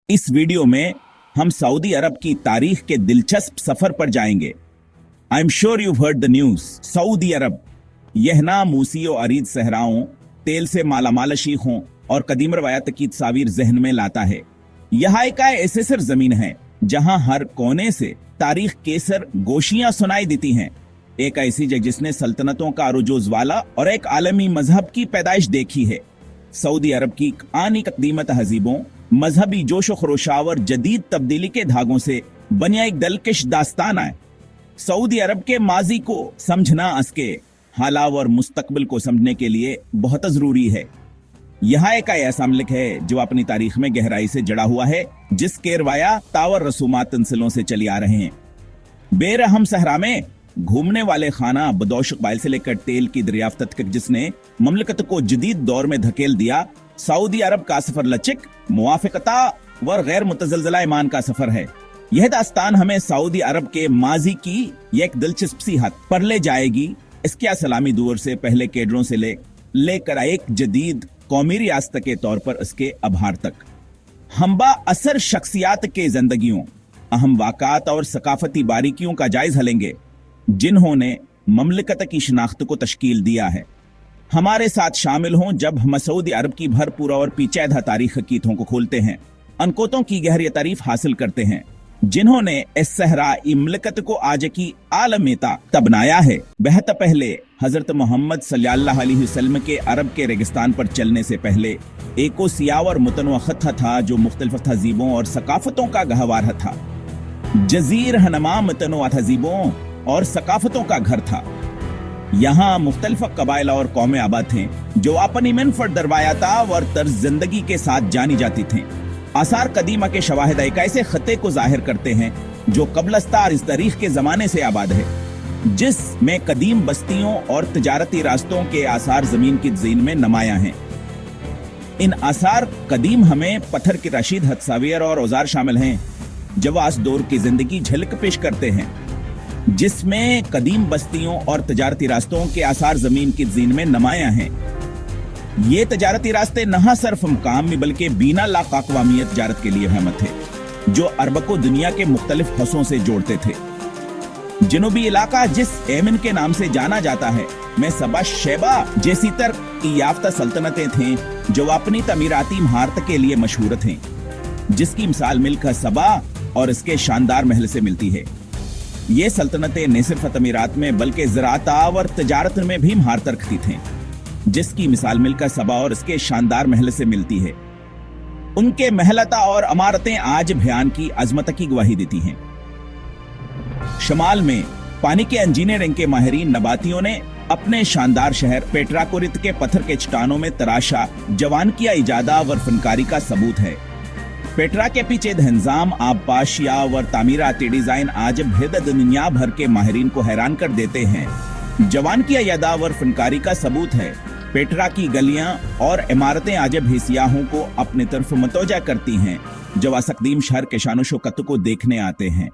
इस वीडियो में हम सऊदी अरब की तारीख के दिलचस्प सफर पर जाएंगे। I am sure you heard the news. Saudi Arab यह नाम मूसियों अरीद सहराओं, तेल से मालामाल शीखों और कदीम रवायत की तस्वीर जहन में लाता है। यह एक ऐसे सरजमीन है जहां हर कोने से तारीख केसर गोशियां सुनाई देती हैं। एक ऐसी जगह जिसने सल्तनतों का अरूजोज़वाला और एक आलमी मजहब की पैदाइश देखी है। सऊदी अरब की आनी कदीम तहजीबों, मजहबी जोश खरोशावर जदीद तब्दीली के धागों से बनिया एक दिलकश दास्तान है। सऊदी अरब के माजी को समझना उसके हालात और मुस्तकबिल को समझने के लिए बहुत जरूरी है। यह एक ऐसा मुल्क है जो अपनी तारीख में गहराई से जड़ा हुआ है, जिसके रवाया तावर रसूमात तंसिलों से चली आ रहे हैं। बेरहम सहरा में घूमने वाले खाना बदौश कबाइल से लेकर तेल की दरियाफ्त तक जिसने ममलकत को जदीद दौर में धकेल दिया, सऊदी अरब का सफर लचक, मुआफिकता व गैर मुतज़लज़ला ईमान का सफर है। यह दास्तान हमें सऊदी अरब के माजी की एक दिलचस्प सी हद पर ले जाएगी। इसके सलामी दौर से पहले केडरों से लेकर एक जदीद कौमी रियासत के तौर पर इसके आभार तक हमबा असर शख्सियात के जिंदगियों, अहम वाक़ात और सकाफती बारीकियों का जायजा लेंगे जिन्होंने ममलकत की शनाख्त को तश्कील दिया है। हमारे साथ शामिल हों जब हम सऊदी अरब की भरपूर और पेचीदा तारीख हकीकतों को खोलते हैं, अनकोतों की गहरी तारीफ हासिल करते हैं जिन्होंने इस सहराई ममलकत को आज की आलमीता तबनाया है। बेहद पहले हजरत मोहम्मद सल्लल्लाहु अलैहि वसल्लम के अरब के रेगिस्तान पर चलने से पहले एको सियाह और मुतनव्वि खत्ता था जो मुख्तलिफ तहजीबों और सकाफतों का गहवार था। जजीर हनमा मुतनव्वि तहजीबों और सकाफतों का घर था। यहाँ मुख्तलिफ कबाइल और कौमें आबाद थे जो अपनी मनफरद रवायता और तर्ज जिंदगी के साथ जानी जाती थी। आसार कदीमा के शवाहिद एक ऐसे खत्ते को जाहिर करते हैं जो कबलस्तार इस तारीख के जमाने से आबाद है, जिसमें कदीम बस्तियों और तजारती रास्तों के आसार जमीन की ज़ीन में नुमाया हैं। इन आसार कदीम हमें पत्थर की रशीद तस्वीर और औजार शामिल हैं जवास दौर की जिंदगी झलक पेश करते हैं, जिसमें कदीम बस्तियों और तजारती रास्तों के आसार जमीन की ज़ीन में नुमाया हैं। ये तजारती रास्ते न सिर्फ मकाम में बल्कि बीना लाक़ाक़वामियत तजारत के लिए अहम थे, जो अरब को दुनिया के मुख्तलिफ हिस्सों से जोड़ते थे। जनूबी इलाका जिस एमन के नाम से जाना जाता है में सबा शैबा जैसी तरक्की याफ्ता सल्तनतें थीं जो अपनी तमीराती महारत के लिए मशहूर थीं, जिसकी मिसाल मिल्क सबा और इसके शानदार महल से मिलती है। ये सल्तनतें न सिर्फ तमीरात में बल्कि ज़राअत और तजारत में भी महारत रखती थीं, जिसकी मिसाल मिलकर सबा और इसके शानदार महल से मिलती है। उनके महलता और इमारतें आज भयान की अजमत की गवाही देती हैं। शमाल में पानी के इंजीनियरिंग के माहिरीन नबातियों ने अपने शानदार शहर पेट्रा को रित के पत्थर के चट्टानों में तराशा जवान किया इजादा व फनकारी का सबूत है। पेट्रा के पीछे धनजाम आबपाशिया और तामीराती डिजाइन आज भेद दुनिया भर के माहिरीन को हैरान कर देते हैं। जवान की अयदा और फनकारी का सबूत है। पेट्रा की गलियां और इमारतें आज भी सियाहों को अपनी तरफ मतवजा करती हैं जो असकदीम शहर के शान शौकत को देखने आते हैं।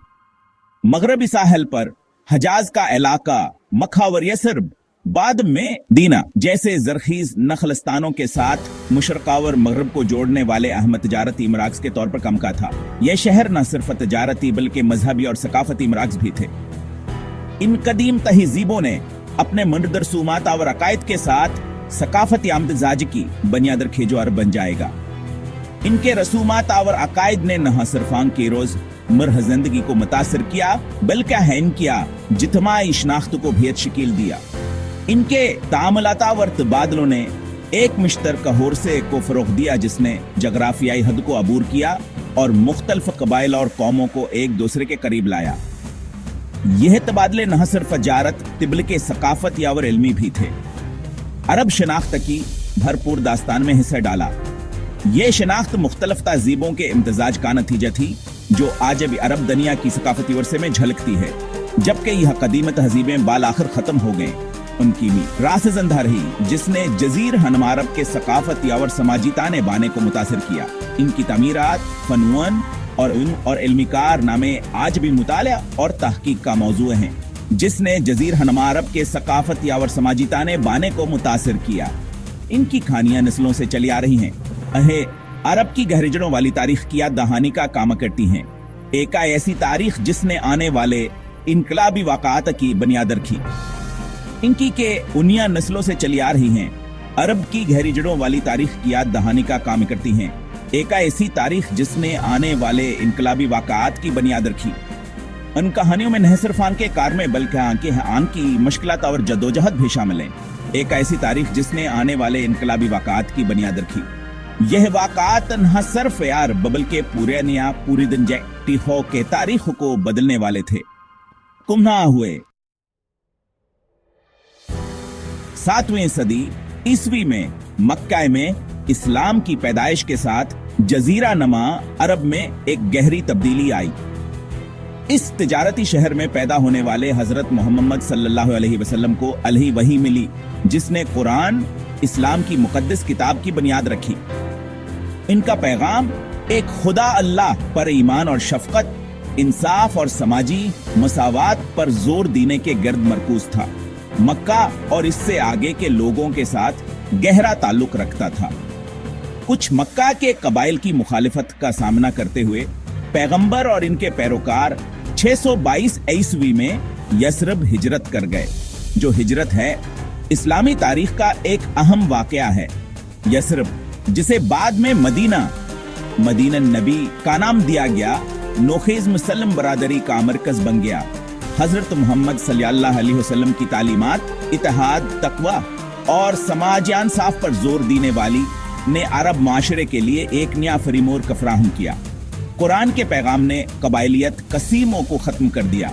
मगरबी साहल पर हजाज का इलाका मक्का और यसरब, बाद में दीना जैसे जरखीज नखलस्तानों के साथ मुशरका और मगरब को जोड़ने वाले अहम तजारती मराकज़ के तौर पर कम का था। यह शहर न सिर्फ तजारती बल्कि मजहबी और सकाफती मराकज़ भी थे। इन कदीम तहजीबों ने अपने मुनद रसूमात और अकायद के साथ सकाफती आमदजाज की बुनियाद रखी जो अरब बन जाएगा। इनके रसूमात और अकायद ने न सिर्फ की रोज मरह जिंदगी को मुतासर किया बल्कि हैन किया जितमाई शनाख्त को भी शकील दिया। इनके तामलाता और तबादलों ने एक मुश्तरका होरसे को फरोग दिया जिसने जगराफियाई हद को अबूर किया और मुख्तलिफ कबाइल और कौमों को एक दूसरे के करीब लाया। यह तबादले न सिर्फ जारत तिबल के सकाफत या और इल्मी भी थे। अरब शनाख्त की भरपूर दास्तान में हिस्सा डाला। यह शनाख्त मुख्तलिफ तहजीबों के इम्तजाज का नतीजा थी जो आज भी अरब दुनिया की सकाफती वर्से में झलकती है। जबकि यह कदीम तहजीबें बाल आखिर खत्म हो गए, उनकी भी रास जिंदा रही जिसने जजीर हनमा अरब के सकाफती और समाजी ताने बाने को मुतासर किया। इनकी तमीरात, फनवन और इल्मी कारनामे आज भी मुताला और तहकीक का मौजू हैं, जिसने जजीर हनमा अरब के सकाफती और समाजी ताने बाने को मुतासर किया। इनकी कहानियां नस्लों से चली आ रही हैं। अरब की गहरी जड़ों वाली तारीख की याद दहानी का काम करती हैं। एक ऐसी तारीख जिसने आने वाले इनकलाबी वाक़ात की बुनियाद रखी। इनकी के उनिया नस्लों से चली आ रही हैं। अरब की गहरी जड़ों वाली तारीख की याद दहानी का काम करती हैं। एक ऐसी तारीख जिसने आने वाले इनकलाबी वाक़ात की बुनियाद रखी। उन कहानियों में न सिर्फ आन के कार में बल्कि आन की मुश्किलात और जदोजहद भी शामिल है। एक ऐसी तारीख जिसने आने वाले इनकलाबी वाक़ात की बुनियाद रखी। यह वाक़ात न सिर्फ यार बल्कि पूरे निया पूरी दिन जैटी हो के तारीख को बदलने वाले थे। कुम्हा हुए 7वीं सदी ईस्वी में मक्का में इस्लाम की पैदाइश के साथ जजीरा नमा अरब में एक गहरी तब्दीली आई। इस तिजारती शहर में पैदा होने वाले हजरत मोहम्मद सल्लल्लाहु अलैहि वसल्लम को अलही वही मिली, जिसने कुरान इस्लाम की मुकद्दस किताब की बुनियाद रखी। इनका पैगाम एक खुदा अल्लाह पर ईमान और शफकत, इंसाफ और समाजी मसावात पर जोर देने के गर्द मरकूज था। मक्का और इससे आगे के लोगों के साथ गहरा ताल्लुक रखता था। कुछ मक्का के कबाइल की मुखालिफत का सामना करते हुए पैगंबर और इनके पैरोकार 622 ईस्वी में यसरब हिजरत कर गए। जो हिजरत है इस्लामी तारीख का एक अहम वाकया है। यसरब, जिसे बाद में मदीना नबी का नाम दिया गया, नोखेज मुसल्लम बरादरी का मरकज बन गया। हजरत मोहम्मद सल्लल्लाहु अलैहि वसल्लम की तालीमात इत्तेहाद, तकवा और समाजियान साफ पर जोर देने वाली ने अरब माशरे के लिए एक नया फरीमोर का फराहम किया। कुरान के पैगाम ने कबाइलियत कसीमों को खत्म कर दिया,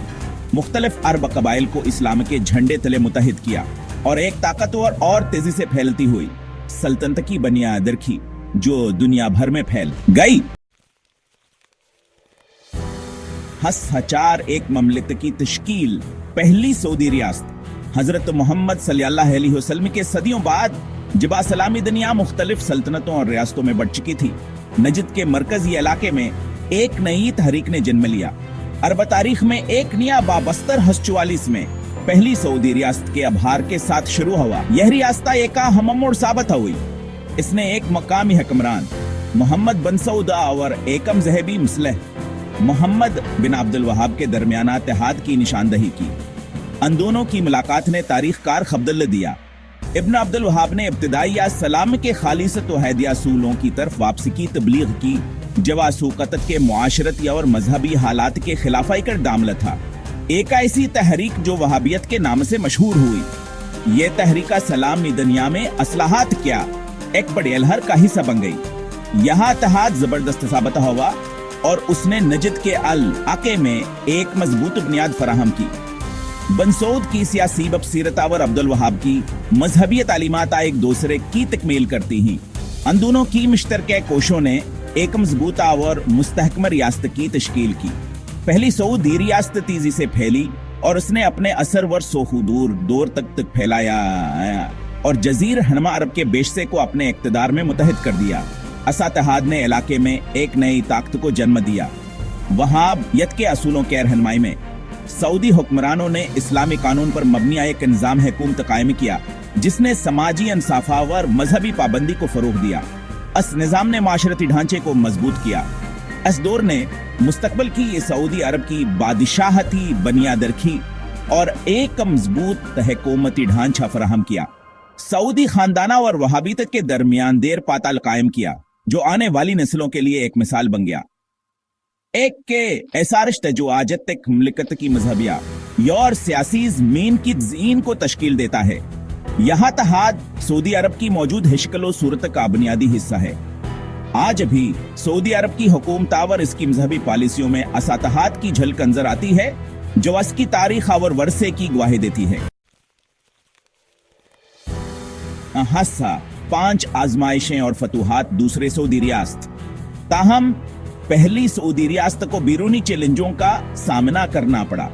मुख्तलिफ अरब कबाइल को इस्लाम के झंडे तले मुतहिद किया और एक ताकतवर और तेजी से फैलती हुई सल्तनत की बुनियाद रखी, जो दुनिया भर में फैल गई। हसहचार एक ममलिकत की तश्कील। पहली सऊदी रियासत हजरत मोहम्मद सल्लल्लाहु अलैहि वसल्लम के सदियों बाद जब सलामी दुनिया मुख्तलिफ सल्तनतों और रियासतों में बढ़ चुकी थी, नजद के मरकजी इलाके में एक नई तहरीक ने जन्म लिया। अरब तारीख में एक नया बाबस्तर 1944 में पहली सऊदी रियासत के आभार के साथ शुरू हुआ। यह रियासत एक हममोड़ साबित हुई। इसने एक मकामी हुक्मरान मोहम्मद बिन सऊदा और एकम ज़हबी मुस्लिह मोहम्मद बिन अब्दुल वहाब के दरमियान इत्तेहाद की निशानदही की। अन दोनों की मुलाकात ने तारीखकार खबदल दिया। इब्न अब्दुल वहाब ने इब्तिदाई सलाम के खालिसत व हैदिया सूलों की तरफ वापसी की तबलीग की, जवासूकत के मुआशरती और मजहबी हालात के खिलाफ एक दामला था। एक ऐसी तहरीक जो वहाबियत के नाम से मशहूर हुई। ये तहरीक सलामी दुनिया में असलाहत क्या एक बड़े अलहर का हिस्सा बन गई। यहाँ इत्तेहाद जबरदस्त साबित हुआ और उसने नजद के अल आके में एक मजबूत बुनियाद फराहम की। बन सऊद की सियासी बसीरत और अब्दुल वहाब की मजहबी तालीमात एक दूसरे की तकमील करती हैं। अन दोनों की मुश्तरका कोशों ने एक मजबूत और मुस्तहकम रियासत की तश्कील की। पहली सऊदी रियासत तेजी से फैली और उसने अपने असर वर सोखूदूर दौर तक फैलाया और जजीर हनमा अरब के बेशसे को अपने इक़्तिदार में मुतहिद कर दिया। इत्तेहाद ने इलाके में एक नई ताकत को जन्म दिया। वहाबियत के असूलों के रहनुमाई में सऊदी हुक्मरानों ने इस्लामी कानून पर मबनी एक निज़ाम हुकूमत कायम किया, जिसने समाजी इंसाफ और मजहबी पाबंदी को फरोग दिया। इस निज़ाम ने माशरती ढांचे को मजबूत किया। इस दौर ने मुस्तकबिल की सऊदी अरब की बादशाहती बुनियाद रखी और एक मजबूत हुकूमती ढांचा फराहम किया। सऊदी खानदाना और वहाबियत के दरमियान देर पाताल कायम किया, जो आने वाली नस्लों के लिए एक मिसाल बन गया। एक के ऐसा रिश्ता जो आज तक मुमलिकत की मजहबिया और सियासी ज़मीन की ज़ीन को तश्कील देता है। यहाँ इत्तेहाद सऊदी अरब की मौजूद हिशकलो सूरत का बुनियादी हिस्सा है। आज भी सऊदी अरब की हुकूमत और इसकी मजहबी पॉलिसियों में इत्तेहाद की झलक नजर आती है, जो इसकी तारीख और वर्षे की गवाही देती है। हस्सा 5 आजमाइशें और फतूहात दूसरे सऊदी रियासत। ताहम पहली सऊदी रियासत को बैरूनी चैलेंजों का सामना करना पड़ा।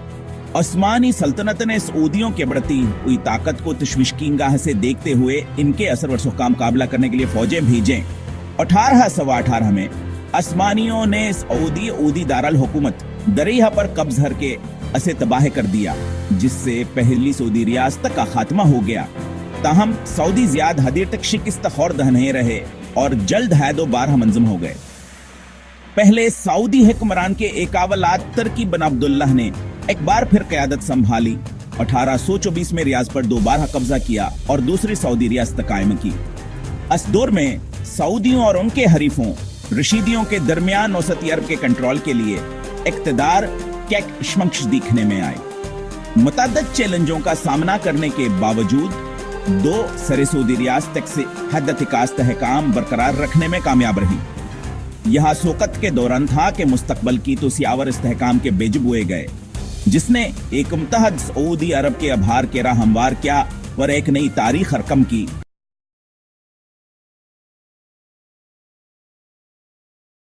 उस्मानी सल्तनत ने सऊदियों के बढ़ती हुई ताकत को तशवीशकीनगाह से देखते हुए इनके असर व का मुकाबला करने के लिए फौजें भेजें। 1818 में उस्मानियों ने सऊदी दारुल हुकूमत दरिया पर कब्ज हर के असे तबाह कर दिया, जिससे पहली सऊदी रियासत का खात्मा हो गया। ताहम सऊदी ज़ियाद हदीर तक शिकस्त खौर्द नहीं रहे और जल्द हैदो बारह मंजम हो गए। पहले सऊदी हुक्मरान के एकावलात तरकी बिन अब्दुल्लाह ने एक बार फिर क़यादत संभाली। 1824 में रियाज पर दोबारा कब्जा किया और दूसरी सऊदी रियासत कायम की। इस दौर में सऊदियों और उनके हरीफों रशीदियों के दरमियान औसती अरब के कंट्रोल के लिए इक़्तिदार कैकशमकश दिखने में आए। मुतअद्दिद चैलेंजों का सामना करने के बावजूद दो सरे सऊदी रियासत से हद तक इस्तेहकाम बरकरार रखने में कामयाब रही। यह सोकत के दौरान था कि मुस्तकबल की तो सियावर इस्तेहकाम के बेज बुए गए, जिसने एक मुत्तहद सऊदी अरब के आभार के राह हमवार किया और एक नई तारीख रकम की।